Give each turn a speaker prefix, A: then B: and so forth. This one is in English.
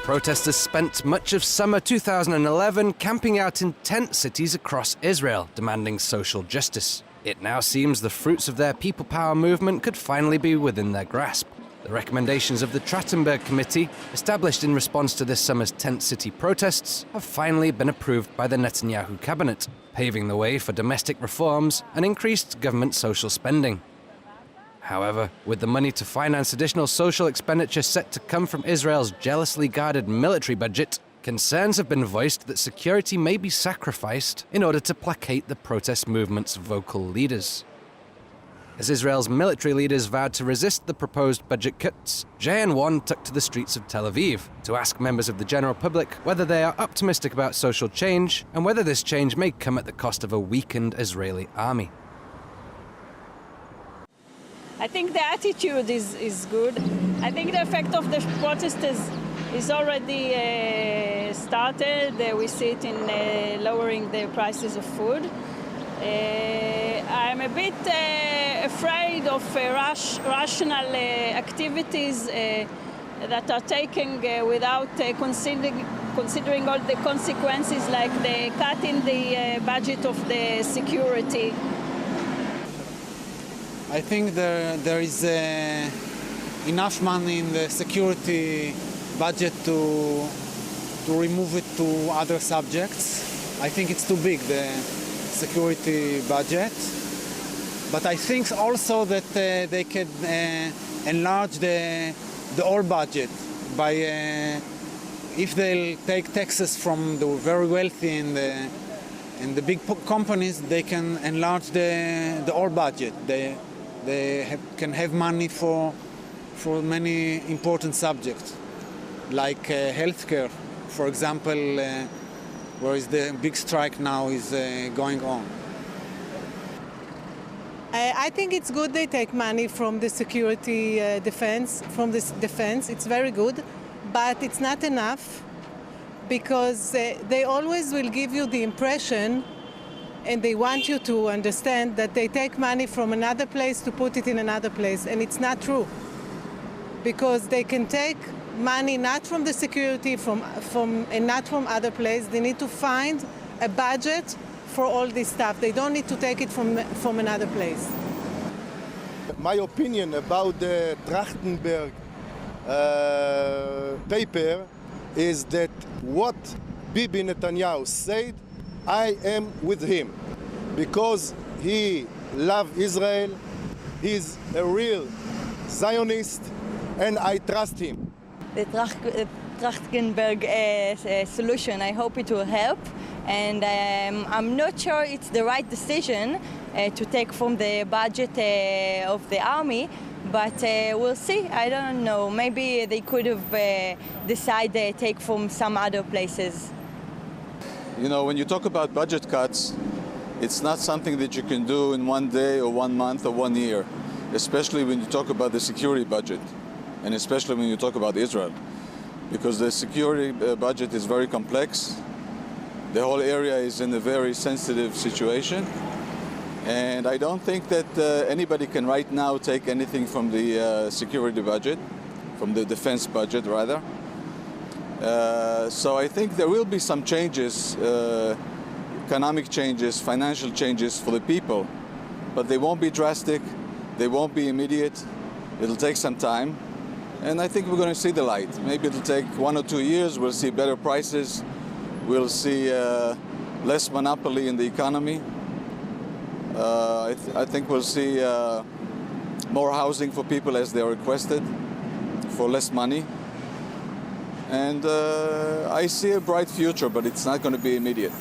A: Protesters spent much of summer 2011 camping out in tent cities across Israel, demanding social justice. It now seems the fruits of their people power movement could finally be within their grasp. The recommendations of the Trachtenberg Committee, established in response to this summer's tent city protests, have finally been approved by the Netanyahu cabinet, paving the way for domestic reforms and increased government social spending. However, with the money to finance additional social expenditure set to come from Israel's jealously guarded military budget, concerns have been voiced that security may be sacrificed in order to placate the protest movement's vocal leaders. As Israel's military leaders vowed to resist the proposed budget cuts, JN1 took to the streets of Tel Aviv to ask members of the general public whether they are optimistic about social change and whether this change may come at the cost of a weakened Israeli army.
B: I think the attitude is good. I think the effect of the protest is already started. We see it in lowering the prices of food. I'm a bit afraid of rational activities that are taken without considering all the consequences, like the cut in the budget of the security.
C: I think there is enough money in the security budget to remove it to other subjects. I think it's too big, the security budget. But I think also that they can enlarge the whole budget by if they'll take taxes from the very wealthy and the big companies, they can enlarge the whole budget. They can have money for many important subjects, like healthcare, for example, where is the big strike now is going on.
D: I think it's good they take money from the security defense, from this defense. It's very good, but it's not enough, because they always will give you the impression, and they want you to understand that they take money from another place to put it in another place, and it's not true. Because they can take money not from the security and not from other places. They need to find a budget for all this stuff. They don't need to take it from another place.
E: My opinion about the Trachtenberg paper is that what Bibi Netanyahu said, I am with him, because he loves Israel, he's a real Zionist, and I trust him.
F: The Trachtenberg solution, I hope it will help, and I'm not sure it's the right decision to take from the budget of the army, but we'll see. I don't know. Maybe they could have decided to take from some other places.
G: You know, when you talk about budget cuts, it's not something that you can do in one day or 1 month or 1 year, especially when you talk about the security budget, and especially when you talk about Israel, because the security budget is very complex. The whole area is in a very sensitive situation. And I don't think that anybody can right now take anything from the security budget, from the defense budget rather. So I think there will be some changes, economic changes, financial changes for the people, but they won't be drastic, they won't be immediate, it'll take some time. And I think we're going to see the light. Maybe it'll take 1 or 2 years, we'll see better prices, we'll see less monopoly in the economy. I think we'll see more housing for people as they are requested, for less money. And I see a bright future, but it's not going to be immediate.